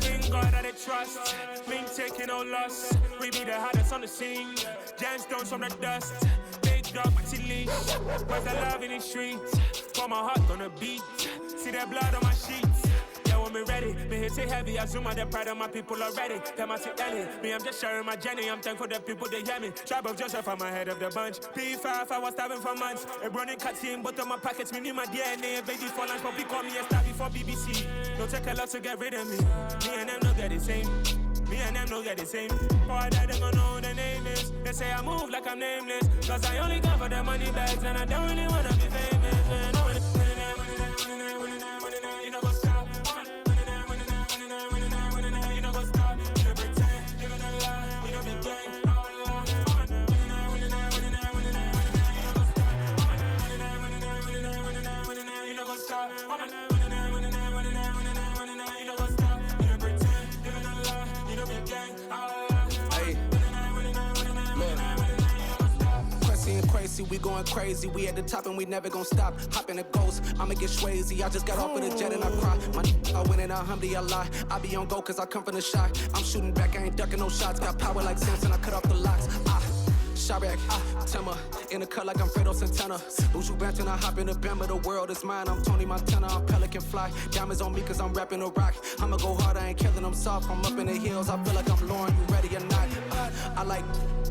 In God that they trust, we ain't taking no loss. We be the hottest on the scene. Gemstones from the dust. Big dog, but leash. Where's the love in the streets? Pour my heart on the beat. See that blood on my sheets. Yeah, when me ready, me hit it heavy. I zoom out the pride of my people already. Them I see Ellie. Me, I'm just sharing my journey. I'm thankful that people they hear me. Tribe of Joseph, I'm ahead of the bunch. P5, I was starving for months. A running cutscene, but on my pockets, me knew my DNA. Baby for lunch, but we call me a star before BBC. Don't take a lot to get rid of me. Me and them no get the same. Me and them no get the same. Boy, that they gon' know who the name is. They say I move like I'm nameless. Cause I only got for the money bags. And I don't really wanna be famous. You know what's stop. You know what's stop. You know pretend. Living a lie. You know be gang. You know what's stop. Crazy, we going crazy. We at the top and we never gon' stop. Hop in a ghost, I'ma get swayzy. I just got off of the jet and I cry. I win in alhamdulillah. I be on go cause I come from the shot. I'm shooting back, I ain't ducking no shots. Got power like Samson, I cut off the locks. Sharek, Timmer, in the cut like I'm Fredo Santana. Buju Banton, I hop in the Bama, the world is mine. I'm Tony Montana, I'm Pelican Fly. Diamonds on me cause I'm rapping a rock. I'ma go hard, I ain't killing them soft. I'm up in the hills, I feel like I'm Lauren, you ready or not? I like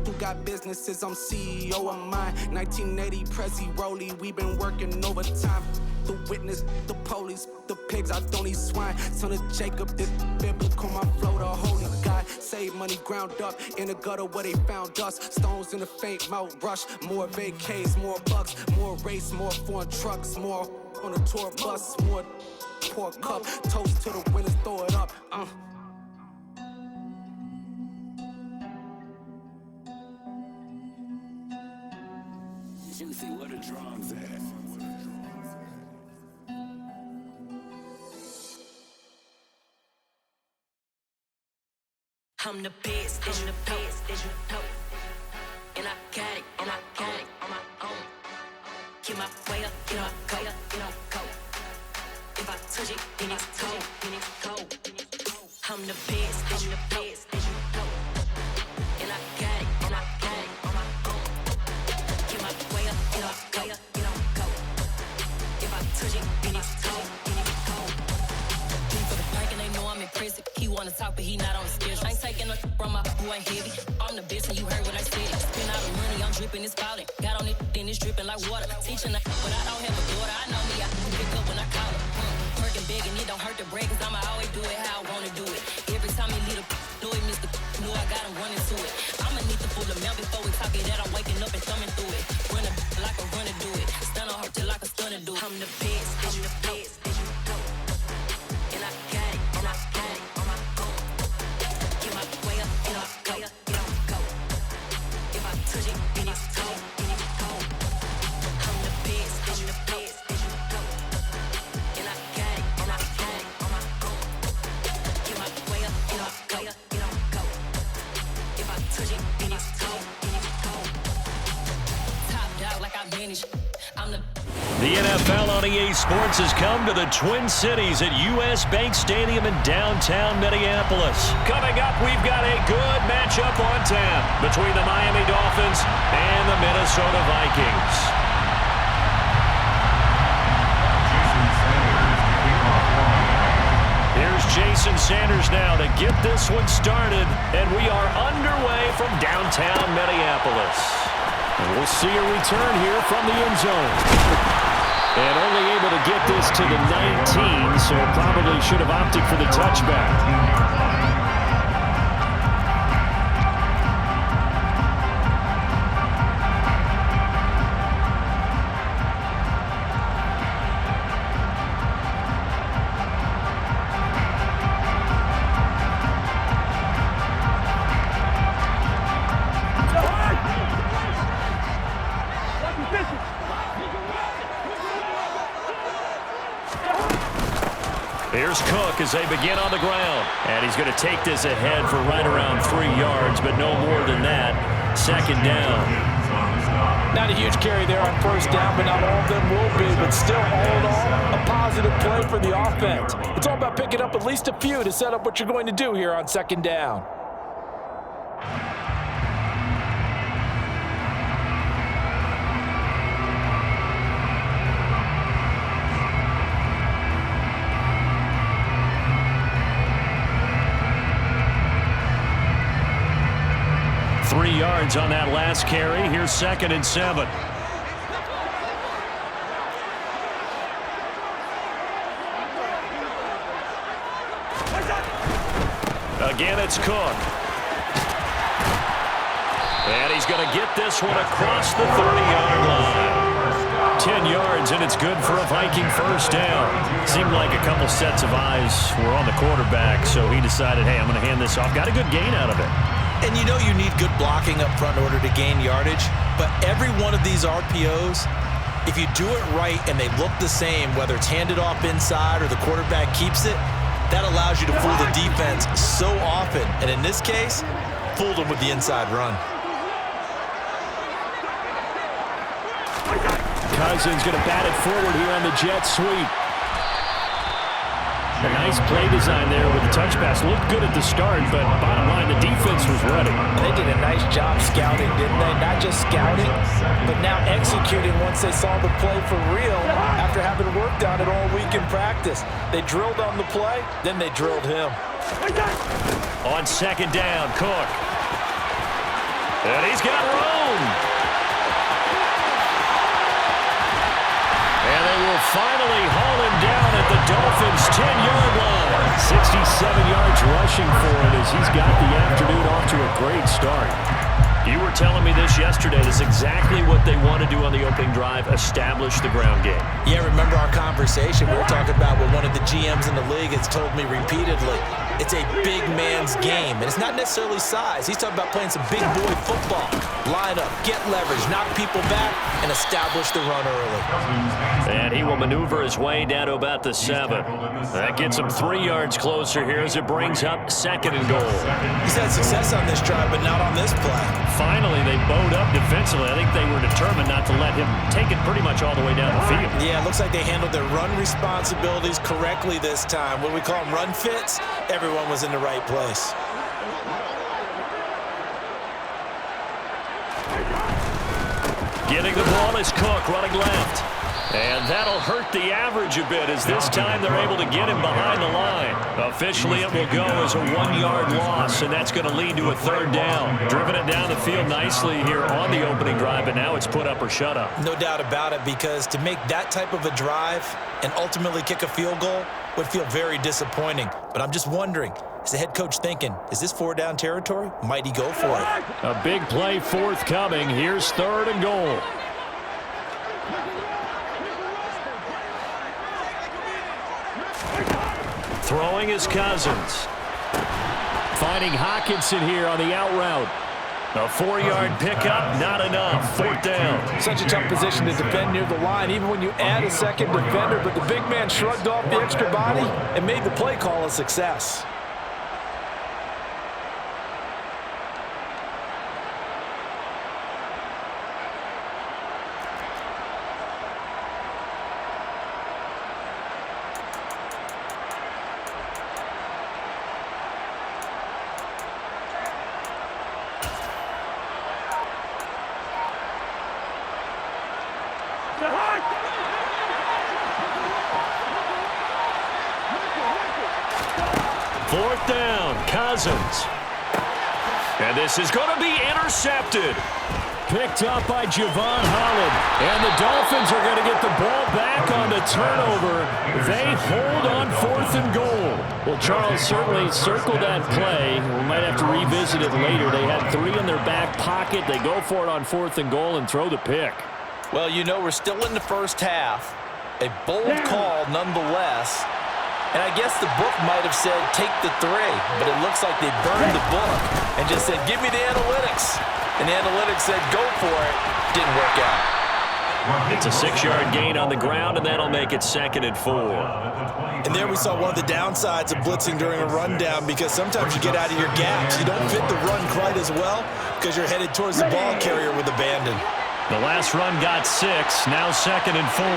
who got businesses, I'm CEO of mine. 1980 Prezi Rolly, we been working overtime. The witness, the police, the pigs, I don't eat swine. Son of Jacob, this biblical, my flow, the holy God. Save money ground up in the gutter where they found us. Stones in the faint mouth rush. More vacays, more bucks, more race, more foreign trucks, more on a tour bus, more pour cup. Toast to the winners, throw it up. Juicy, where the drums at? I'm the best, I'm the best, as you know. And I got it, and I got it on my own. Get my way up, get my go, get my go. If I touch it, then it's cold, then it's cold. I'm the best, I'm the best, as you know. And I got it, and I got it on my own. Get my way up, get my go, get my go. If I touch it, then it's cold, then it's cold. Leave for the park and they know I'm in prison. He wanna talk, but he not on the schedule. I ain't taking no from my boy heavy. I'm the best and you heard what I said. Spend all the money, I'm dripping, it's falling. Got on it, then it's dripping like water. Teaching her, but I don't have a daughter. I know me, I can pick up when I call her. Working big and it don't hurt to break, cause I'ma always do it how I wanna do it. Every time he lead a do it, Mr. Know I got him running to it. I'ma need to pull the mail before we talk it that I'm waking up and thumbing through it. Run a like a runner do it. Stun on her till like a stunner do it. I'm the best, I'm the best, as you know. And I got it, and I got it on my own. Get my way up, get my go, get my go. If I touch it, then it's cold, then it's cold. I'm the best, I'm the best, as you know. And I got it, and I got it on my own. Get my way up, get my go, get my go. If I touch it, then it's cold, then it's cold. Top dog like I manage. I'm the The NFL on EA Sports has come to the Twin Cities at US Bank Stadium in downtown Minneapolis. Coming up, we've got a good matchup on tap between the Miami Dolphins and the Minnesota Vikings. Here's Jason Sanders now to get this one started, and we are underway from downtown Minneapolis. And we'll see a return here from the end zone. And only able to get this to the 19, so probably should have opted for the touchback. Here's Cook as they begin on the ground. And he's going to take this ahead for right around 3 yards, but no more than that. Second down. Not a huge carry there on first down, but not all of them will be. But still, all in all, a positive play for the offense. It's all about picking up at least a few to set up what you're going to do here on second down. Three yards on that last carry. Here's 2nd and 7. Again, it's Cook. And he's going to get this one across the 30-yard line. 10 yards, and it's good for a Viking first down. Seemed like a couple sets of eyes were on the quarterback, so he decided, hey, I'm going to hand this off. Got a good gain out of it. And you know you need good blocking up front in order to gain yardage, but every one of these RPOs, if you do it right and they look the same, whether it's handed off inside or the quarterback keeps it, that allows you to fool the defense so often. And in this case, fooled them with the inside run. Cousins going to bat it forward here on the jet sweep. A nice play design there with the touch pass. Looked good at the start, but bottom line, the defense was ready. They did a nice job scouting, didn't they? Not just scouting, but now executing once they saw the play for real after having worked on it all week in practice. They drilled on the play, then they drilled him. On second down, Cook. And he's got room. And they will finally haul him down at the Dolphins' 10-yard line. 67 yards rushing for it as he's got the afternoon off to a great start. You were telling me this yesterday. This is exactly what they want to do on the opening drive, establish the ground game. Yeah, remember our conversation? We were talking about what one of the GMs in the league has told me repeatedly. It's a big man's game, and it's not necessarily size. He's talking about playing some big boy football. Line up, get leverage, knock people back, and establish the run early. And he will maneuver his way down to about the 7. That gets him 3 yards closer here as it brings up 2nd and goal. He's had success on this drive, but not on this play. Finally, they bowed up defensively. I think they were determined not to let him take it pretty much all the way down the field. Yeah, it looks like they handled their run responsibilities correctly this time. What we call them run fits, everyone was in the right place. Getting the ball is Cook running left. And that'll hurt the average a bit as this time they're able to get him behind the line. Officially, it will go as a 1-yard loss, and that's going to lead to a 3rd down. Driven it down the field nicely here on the opening drive, but now it's put up or shut up. No doubt about it, because to make that type of a drive and ultimately kick a field goal would feel very disappointing. But I'm just wondering, is the head coach thinking, is this 4-down territory? Might he go for it? A big play forthcoming. Here's 3rd and goal. Throwing is Cousins. Finding Hockenson here on the out route. A 4-yard pickup, not enough. 4th down. Such a tough position to defend near the line, even when you add a second defender, but the big man shrugged off the extra body and made the play call a success. Fourth down, Cousins. And this is going to be intercepted. Picked up by Javon Holland. And the Dolphins are going to get the ball back on the turnover. They hold on 4th and goal. Well, Charles certainly circled that play. We might have to revisit it later. They had 3 in their back pocket. They go for it on 4th and goal and throw the pick. Well, you know, we're still in the first half. A bold call nonetheless. And I guess the book might have said, take the 3. But it looks like they burned the book and just said, give me the analytics. And the analytics said, go for it. Didn't work out. It's a 6-yard gain on the ground, and that'll make it 2nd and 4. And there we saw one of the downsides of blitzing during a rundown, because sometimes you get out of your gaps. You don't fit the run quite as well because you're headed towards the ball carrier with abandon. The last run got 6. Now 2nd and 4.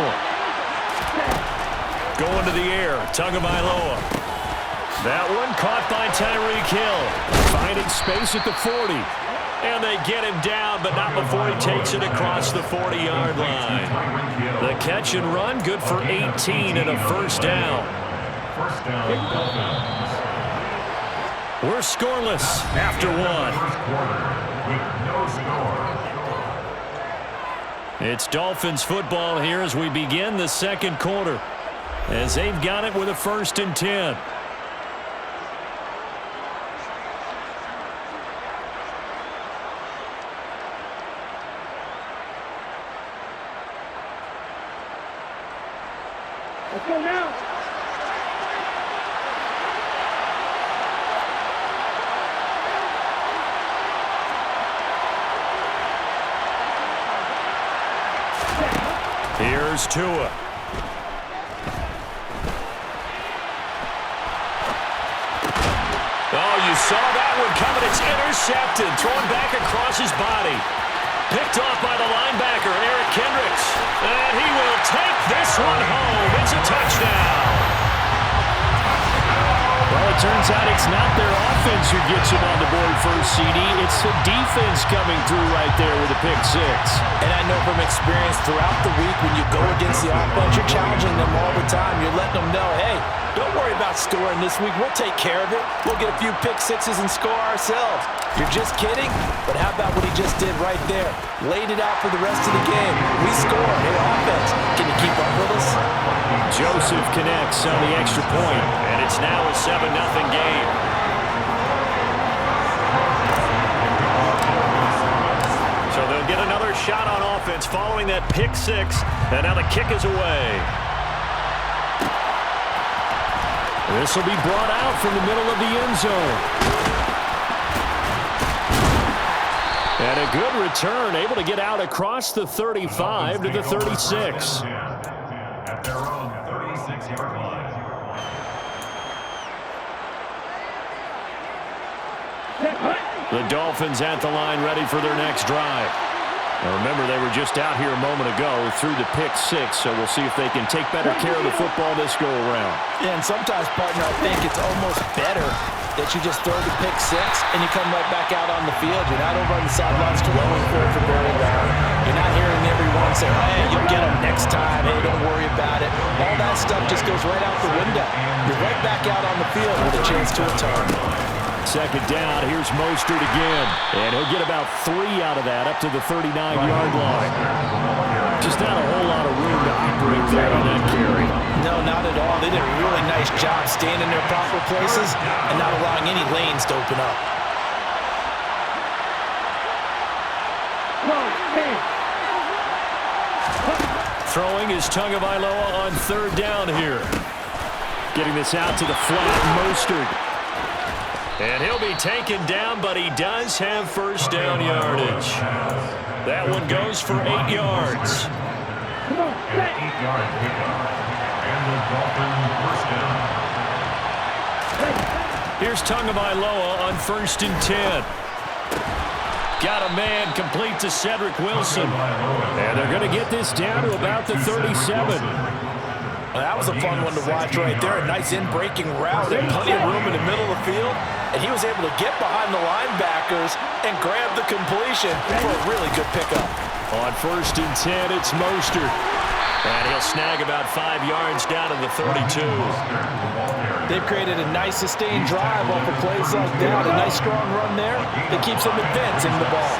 Going to the air. Tagovailoa. That one caught by Tyreek Hill. Finding space at the 40. And they get him down, but not before he takes it across the 40-yard line. The catch and run, good for 18 and a first down. We're scoreless after 1. It's Dolphins football here as we begin the second quarter, as they've got it with a 1st and 10. Let's go now. Here's Tua. Oh, you saw that one coming. It's intercepted. Thrown back across his body. Picked off by the linebacker, Eric Kendricks. And he will take this one home. It's a touchdown. Well, it turns out it's not their offense who gets him on the board first, CD. It's the defense coming through right there with a pick 6. And I know from experience throughout the week when you go against the offense, you're challenging them all the time. You're letting them know, hey, don't worry about scoring this week. We'll take care of it. We'll get a few pick 6s and score ourselves. You're just kidding? But how about what he just did right there? Laid it out for the rest of the game. We scored. Hey, offense, can you keep up with us? Joseph connects on the extra point, and it's now a 7-0 game. So they'll get another shot on offense following that pick 6, and now the kick is away. This will be brought out from the middle of the end zone. And a good return, able to get out across the 35 to the 36. At their own 36-yard line. The Dolphins at the line, ready for their next drive. Now remember, they were just out here a moment ago through the pick 6, so we'll see if they can take better care of the football this go-around. Yeah, and sometimes, partner, I think it's almost better that you just throw the pick 6 and you come right back out on the field. You're not over on the sidelines glowing for it for very long. You're not hearing everyone say, hey, you'll get them next time. Hey, don't worry about it. All that stuff just goes right out the window. You're right back out on the field with a chance to return. Second down, here's Mostert again. And he'll get about 3 out of that up to the 39-yard line. Just not a whole lot of room to operate there on that carry. No, not at all. They did a really nice job staying in their proper places and not allowing any lanes to open up. Throwing is Tagovailoa on 3rd down here. Getting this out to the flat, Mostert. And he'll be taken down, but he does have first down yardage. That one goes for 8 yards. An 8-yard pickup. And the Dolphins first down. Here's Tagovailoa on 1st and 10. Got a man complete to Cedric Wilson. And they're going to get this down to about the 37. Well, that was a fun one to watch right there. A nice in-breaking route and plenty of room in the middle of the field. And he was able to get behind the linebackers and grab the completion for a really good pickup. On 1st and 10, it's Mostert. And he'll snag about 5 yards down to the 32. They've created a nice sustained drive off of plays like that. A nice strong run there that keeps them advancing the ball.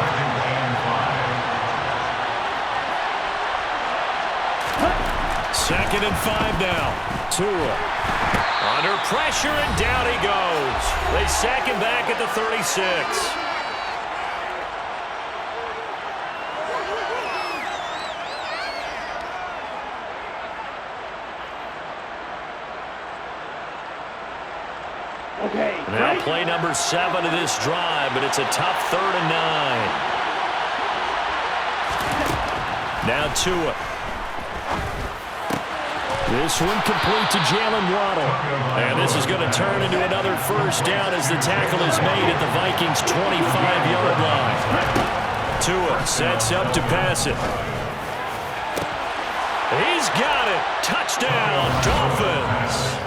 2nd and 5 now. Tua. Under pressure, and down he goes. They sack him back at the 36. Okay. Now play number 7 of this drive, but it's a tough 3rd and 9. Now Tua. This one complete to Jalen Waddle. And this is going to turn into another first down as the tackle is made at the Vikings' 25-yard line. Tua sets up to pass it. He's got it. Touchdown, Dolphins.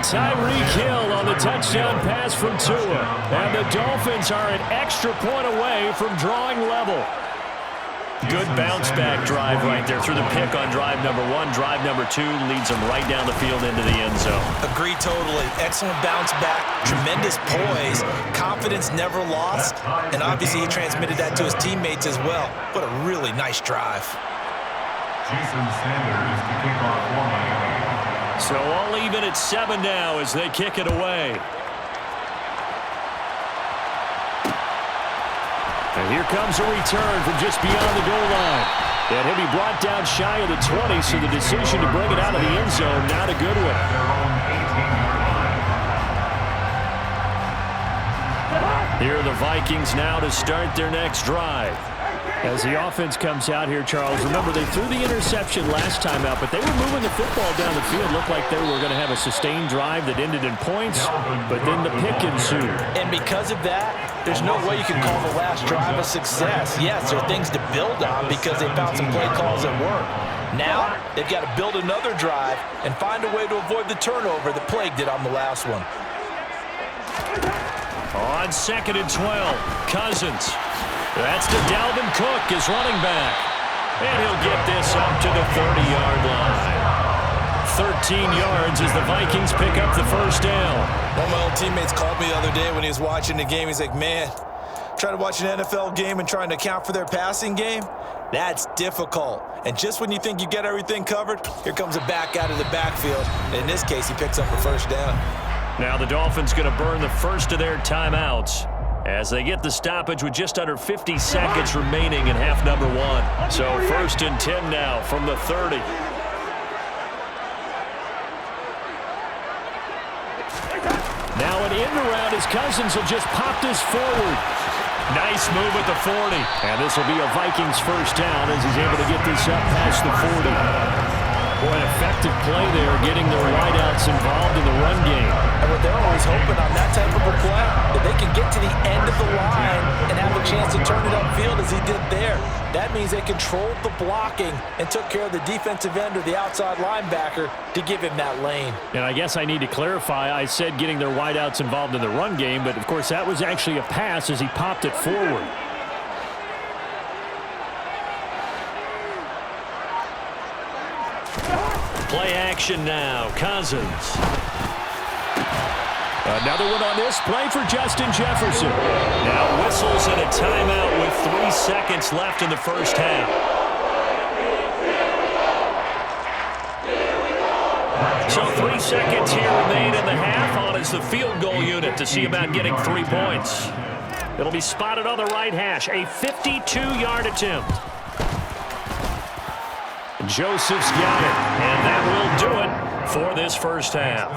Tyreek Hill on the touchdown pass from Tua. And the Dolphins are an extra point away from drawing level. Good bounce-back drive right there through the pick on drive number 1. Drive number 2 leads them right down the field into the end zone. Agree totally. Excellent bounce back, tremendous poise, confidence never lost, and obviously he transmitted that to his teammates as well. What a really nice drive. Jason Sanders to kick off for Miami. So all even at 7 now as they kick it away. And here comes a return from just beyond the goal line. And he'll be brought down shy of the 20, so the decision to bring it out of the end zone, not a good one. Here are the Vikings now to start their next drive. As the offense comes out here, Charles, remember they threw the interception last time out, but they were moving the football down the field. Looked like they were going to have a sustained drive that ended in points, but then the pick ensued. And because of that, there's no way you can call the last drive a success. Yes, there are things to build on because they found some play calls that work. Now, they've got to build another drive and find a way to avoid the turnover that plagued it on the last one. On 2nd and 12, Cousins. That's to Dalvin Cook, his running back. And he'll get this up to the 30-yard line. 13 yards as the Vikings pick up the first down. One of my old teammates called me the other day when he was watching the game. He's like, man, trying to watch an NFL game and trying to account for their passing game, that's difficult. And just when you think you get everything covered, here comes a back out of the backfield. And in this case, he picks up a first down. Now the Dolphins going to burn the first of their timeouts as they get the stoppage with just under 50 seconds remaining in half number 1. So 1st and 10 now from the 30. Now an end around as Cousins will just pop this forward. Nice move at the 40. And this will be a Vikings first down as he's able to get this up past the 40. Boy, an effective play there, getting their wideouts involved in the run game. And what they're always hoping on that type of a play, that they can get to the end of the line and have a chance to turn it upfield as he did there. That means they controlled the blocking and took care of the defensive end or the outside linebacker to give him that lane. And I guess I need to clarify, I said getting their wideouts involved in the run game, but of course that was actually a pass as he popped it forward. Play action now, Cousins. Another one on this play for Justin Jefferson. Now whistles and a timeout with 3 seconds left in the first half. So 3 seconds here remain in the half on as the field goal unit to see about getting 3 points. It'll be spotted on the right hash, a 52-yard attempt. Joseph's got it, and that will do it for this first half.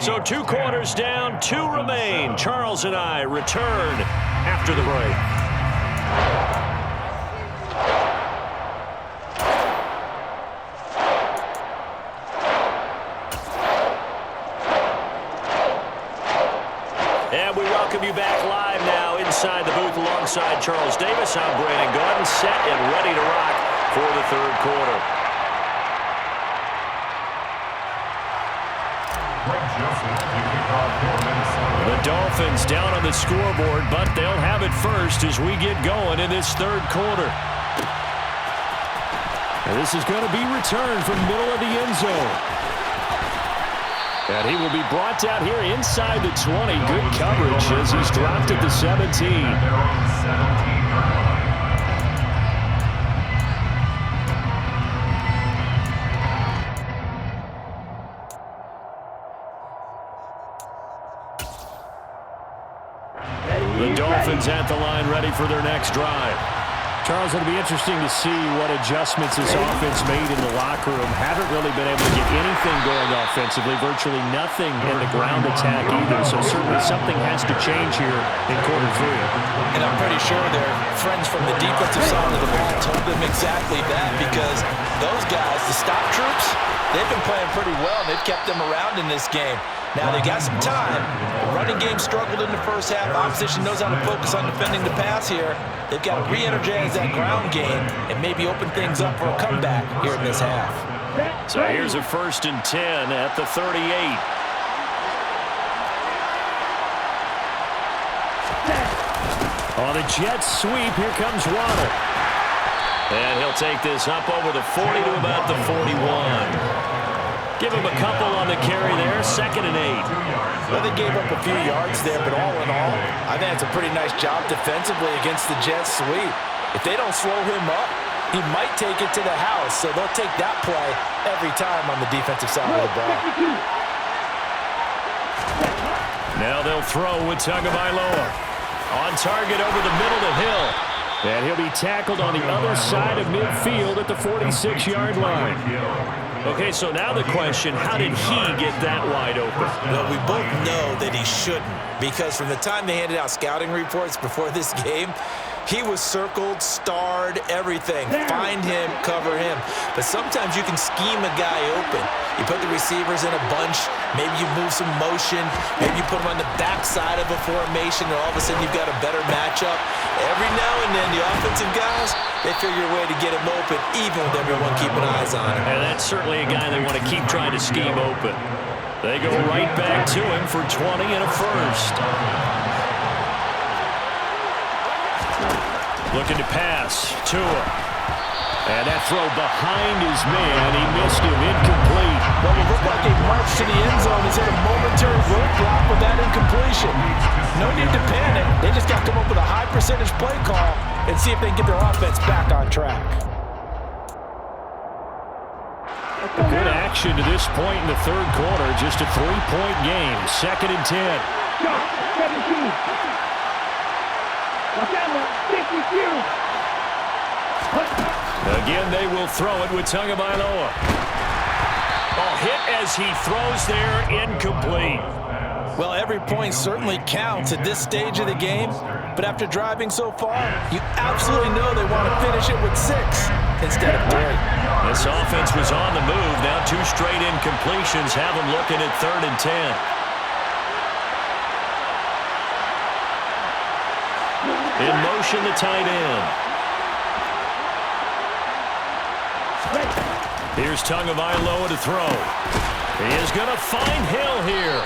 So 2 quarters down, 2 remain. Charles and I return after the break. And we welcome you back live now inside the booth alongside Charles Davis. I'm Brandon Gordon, set and ready to rock for the third quarter. The Dolphins down on the scoreboard, but they'll have it first as we get going in this third quarter. And this is going to be returned from middle of the end zone. And he will be brought out here inside the 20. Good coverage as he's dropped at the 17. The Dolphins at the line ready for their next drive. Charles, it'll be interesting to see what adjustments this offense made in the locker room. Haven't really been able to get anything going offensively, virtually nothing in the ground attack either. So certainly something has to change here in quarter 3. And I'm pretty sure their friends from the defensive side of the ball told them exactly that, because those guys, the stop troops, they've been playing pretty well. They've kept them around in this game. Now, they got some time. The running game struggled in the first half. Opposition knows how to focus on defending the pass here. They've got to re-energize that ground game and maybe open things up for a comeback here in this half. So here's a 1st and 10 at the 38. On the Jets sweep, here comes Waddle. And he'll take this up over the 40 to about the 41. Give him a couple on the carry there, 2nd and 8. Well, they gave up a few yards there, but all in all, I think it's a pretty nice job defensively against the Jets sweep. If they don't slow him up, he might take it to the house, so they'll take that play every time on the defensive side of the ball. Now they'll throw with Tagovailoa. On target over the middle to Hill. And he'll be tackled on the other side of midfield at the 46-yard line. Okay, so now the question, how did he get that wide open? Well, we both know that he shouldn't, because from the time they handed out scouting reports before this game, he was circled, starred, everything. Find him, cover him. But sometimes you can scheme a guy open. You put the receivers in a bunch. Maybe you move some motion. Maybe you put them on the backside of a formation, and all of a sudden you've got a better matchup. Every now and then, the offensive guys, they figure a way to get him open, even with everyone keeping eyes on him. And that's certainly a guy they want to keep trying to scheme open. They go right back to him for 20 and a 1st. Looking to pass. Tua. And that throw behind his man. He missed him. Incomplete. Well, it looked like a march to the end zone. He's hit a momentary roadblock with that incompletion. No need to panic. They just got to come up with a high percentage play call and see if they can get their offense back on track. Good action to this point in the 3rd quarter. Just a 3-point game. 2nd and 10. 17. Again, they will throw it with Tagovailoa. Oh, hit as he throws there, incomplete. Well, every point certainly counts at this stage of the game, but after driving so far, you absolutely know they want to finish it with 6 instead of 3. This offense was on the move. Now 2 straight incompletions have them looking at 3rd and 10. In motion, the tight end. Here's Tagovailoa to throw. He is going to find Hill here.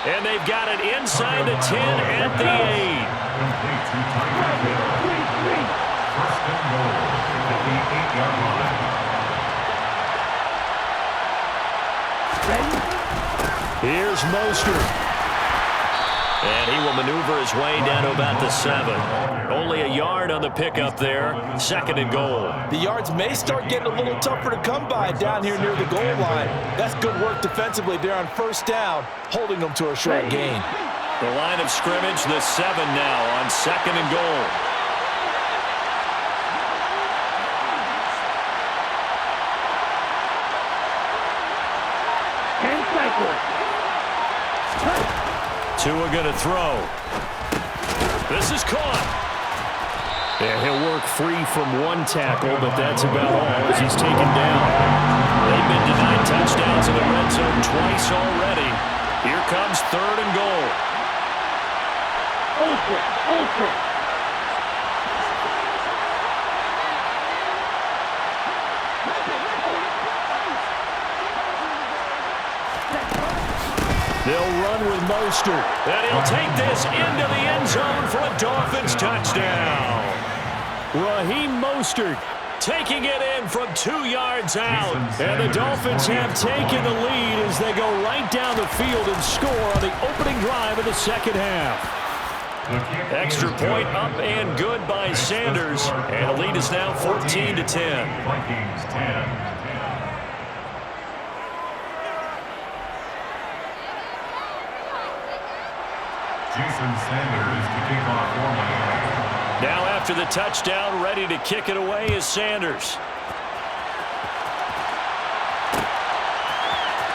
And they've got it inside the 10 at the 8. First and goal at the 8-yard line. Here's Mostert. And he will maneuver his way down to about the 7. Only a yard on the pickup there. 2nd and goal. The yards may start getting a little tougher to come by down here near the goal line. That's good work defensively there on 1st down, holding them to a short gain. The line of scrimmage, the 7 now on 2nd and goal. Tua going to throw. This is caught. And he'll work free from 1 tackle, but that's about all as he's taken down. They've been denied touchdowns in the red zone twice already. Here comes 3rd and goal. Ultra. They'll run with Mostert, and he'll take this into the end zone for a Dolphins touchdown. Raheem Mostert taking it in from 2 yards out. And the Dolphins have taken the lead as they go right down the field and score on the opening drive of the 2nd half. Extra point up and good by Sanders, and the lead is now 14-10. Vikings 10. Jason Sanders to kick off for Miami. Now after the touchdown, ready to kick it away is Sanders.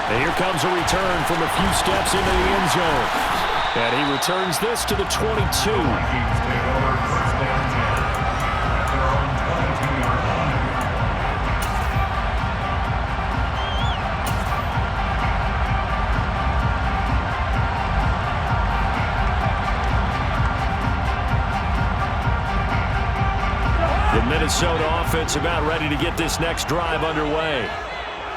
And here comes a return from a few steps into the end zone. And he returns this to the 22. Vikings take over first down 10 at their own 22-yard line. Minnesota offense about ready to get this next drive underway.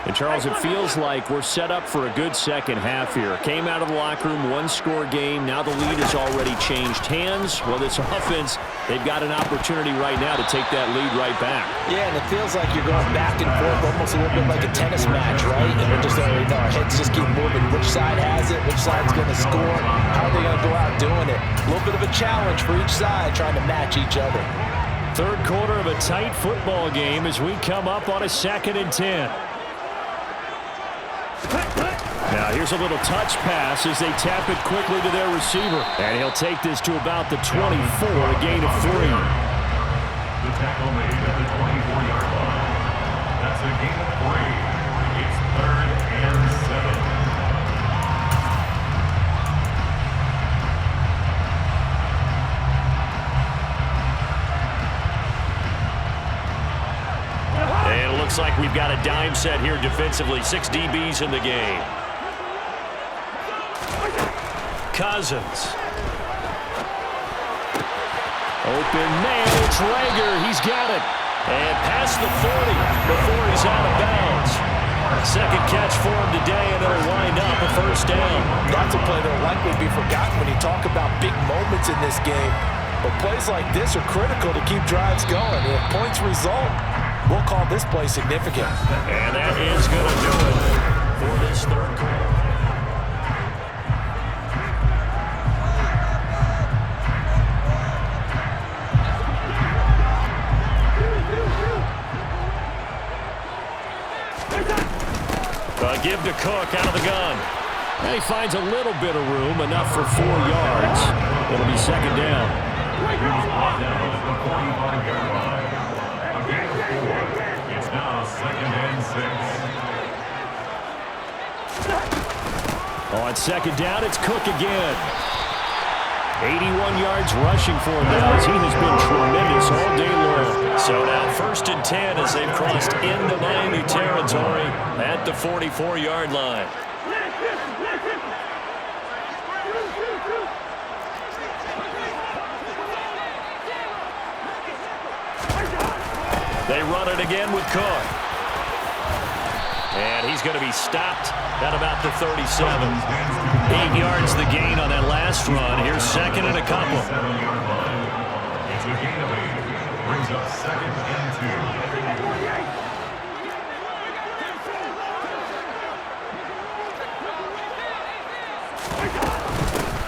And, Charles, it feels like we're set up for a good second half here. Came out of the locker room, one-score game. Now the lead has already changed hands. Well, this offense, they've got an opportunity right now to take that lead right back. Yeah, and it feels like you're going back and forth, almost a little bit like a tennis match, right? And we're just, our heads just keep moving. Which side has it? Which side's going to score? How are they going to go out doing it? A little bit of a challenge for each side, trying to match each other. Third quarter of a tight football game as we come up on a 2nd and 10. Now here's a little touch pass as they tap it quickly to their receiver. And he'll take this to about the 24, a gain of 3. The tackle made at the 24-yard line. That's a gain of 3. It's 3rd and 7. And it looks like we've got a dime set here defensively. 6 DBs in the game. Cousins. Open man, it's Rager. He's got it. And past the 40 before he's out of bounds. Second catch for him today, and it'll wind up a first down. That's a play that'll likely be forgotten when you talk about big moments in this game. But plays like this are critical to keep drives going. If points result, we'll call this play significant. And that is going to do it for this third quarter. Give to Cook out of the gun. And he finds a little bit of room, enough for 4 yards. It'll be second down. He was brought down at the 45-yard line. A gain of 4. It's now 2nd and 6. On second down, it's Cook again. 81 yards rushing for him now as he has been tremendous all day long. So now 1st and 10 as they've crossed into Miami territory at the 44-yard line. They run it again with Cook. And he's going to be stopped at about the 37. 8 yards the gain on that last run. Here's second and a couple. It's a gain of 8. Brings up 2nd and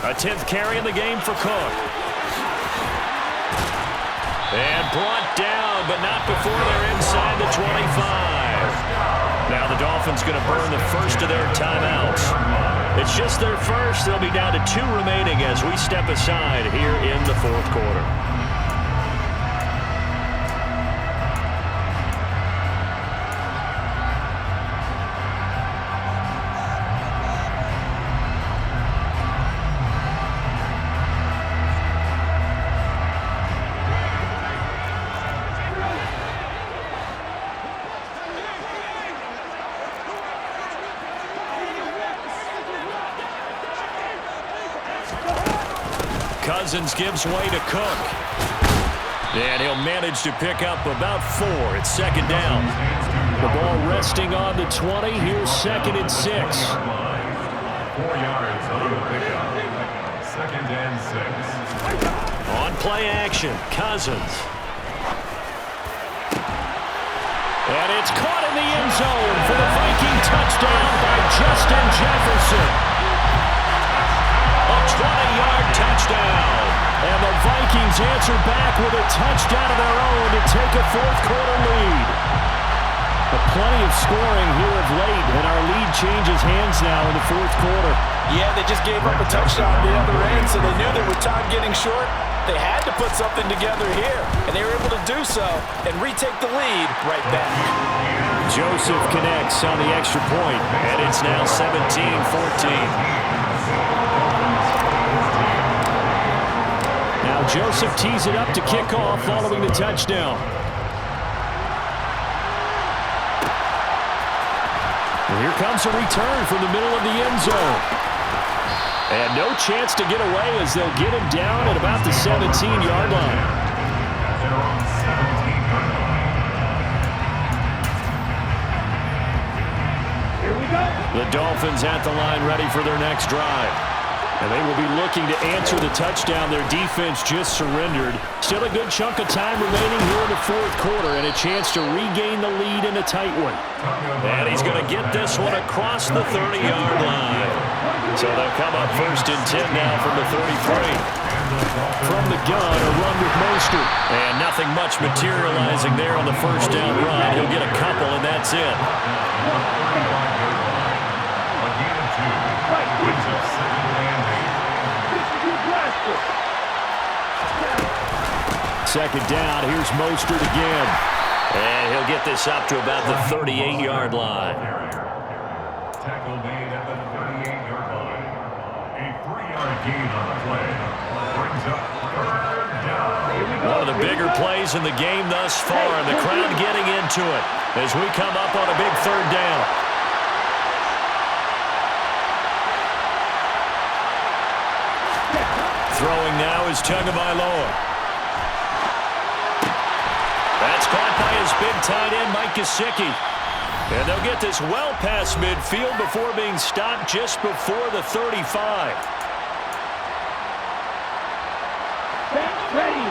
2. A 10th carry in the game for Cook. And brought down, but not before they're inside the 25. Now the Dolphins going to burn the first of their timeouts. It's just their first. They'll be down to 2 remaining as we step aside here in the 4th quarter. Cousins gives way to Cook. And he'll manage to pick up about 4. It's second down. The ball resting on the 20. Here's 2nd and 6. 4 yards on the pickup. 2nd and 6. On play action, Cousins. And it's caught in the end zone for the Viking touchdown by Justin Jefferson. A 20-yard touchdown. And the Vikings answer back with a touchdown of their own to take a 4th quarter lead. But plenty of scoring here of late, and our lead changes hands now in the 4th quarter. Yeah, they just gave up a touchdown at the other end, so they knew that with time getting short, they had to put something together here. And they were able to do so and retake the lead right back. Joseph connects on the extra point, and it's now 17-14. Now Joseph tees it up to kick off following the touchdown. And here comes a return from the middle of the end zone. And no chance to get away as they'll get him down at about the 17-yard line. At their own 17-yard line. The Dolphins at the line ready for their next drive. And they will be looking to answer the touchdown their defense just surrendered. Still a good chunk of time remaining here in the fourth quarter and a chance to regain the lead in a tight one. And he's going to get this one across the 30-yard line. So they'll come up 1st and 10 now from the 33. From the gun, a run with Mostert. And nothing much materializing there on the first down run. He'll get a couple, and that's it. Second down, here's Mostert again. And he'll get this up to about the 38-yard line. Tackle made at the 38-yard line. A 3-yard gain on the play. Brings up 3rd down. One of the bigger plays in the game thus far, and the crowd getting into it as we come up on a big 3rd down. Throwing now is Tagovailoa. That's caught by his big tight end, Mike Gesicki. And they'll get this well past midfield before being stopped just before the 35. Ready.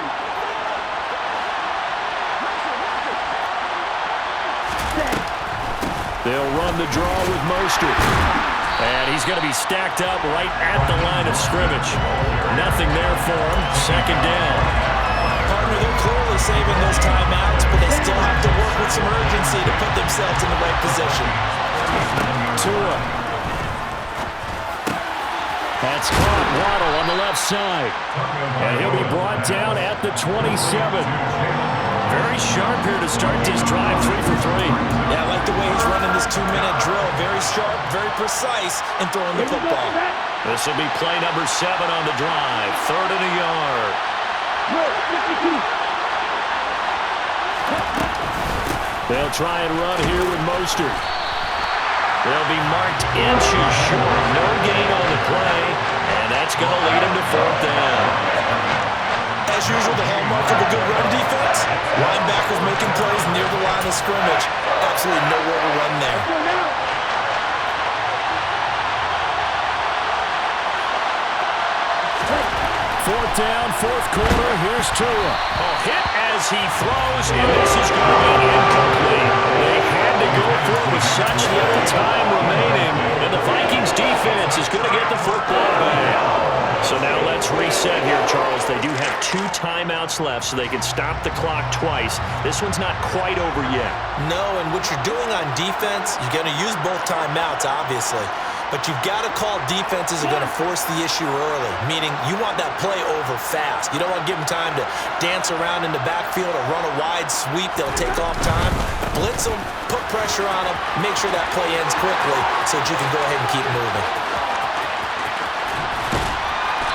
They'll run the draw with Mostert. And he's going to be stacked up right at the line of scrimmage. Nothing there for him. 2nd down. Partner, they're clearly saving those timeouts, but they still have to work with some urgency to put themselves in the right position. Tua. That's caught. Waddle on the left side. And he'll be brought down at the 27. Very sharp here to start this drive, 3 for 3. Yeah, I like the way he's running this 2-minute drill. Very sharp, very precise in throwing the football. This will be play number 7 on the drive. 3rd and a yard. They'll try and run here with Mostert. They'll be marked inches short. No gain on the play, and that's going to lead them to 4th down. As usual, the hallmark of a good run defense, linebackers making plays near the line of scrimmage. Absolutely nowhere to run there. 4th down, 4th quarter. Here's Tua. A hit as he throws, and this is going to be incomplete. They had to go for it with such little time remaining, and the Vikings defense is going to get the football back. So now let's reset here, Charles. They do have 2 timeouts left, so they can stop the clock twice. This one's not quite over yet. No, and what you're doing on defense, you're going to use both timeouts, obviously. But you've got to call defenses are going to force the issue early, meaning you want that play over fast. You don't want to give them time to dance around in the backfield or run a wide sweep. They'll take off time. Blitz them, put pressure on them, make sure that play ends quickly so that you can go ahead and keep moving.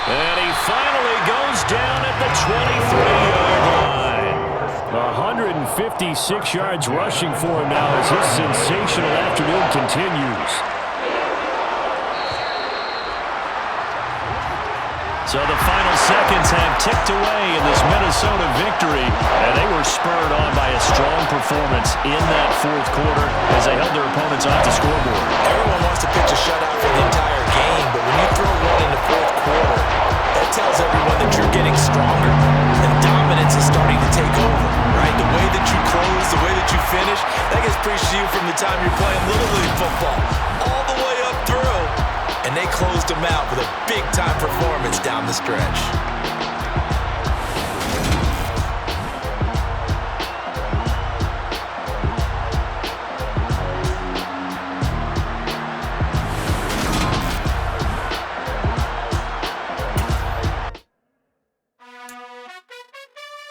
And he finally goes down at the 23-yard line. 156 yards rushing for him now as his sensational afternoon continues. So the final seconds have ticked away in this Minnesota victory, and they were spurred on by a strong performance in that 4th quarter as they held their opponents off the scoreboard. Everyone wants to pitch a shutout for the entire game, but when you throw one in the 4th quarter, that tells everyone that you're getting stronger and dominance is starting to take over, right? The way that you close, the way that you finish, that gets preached to you from the time you're playing Little League football all the way up through. And they closed them out with a big-time performance down the stretch.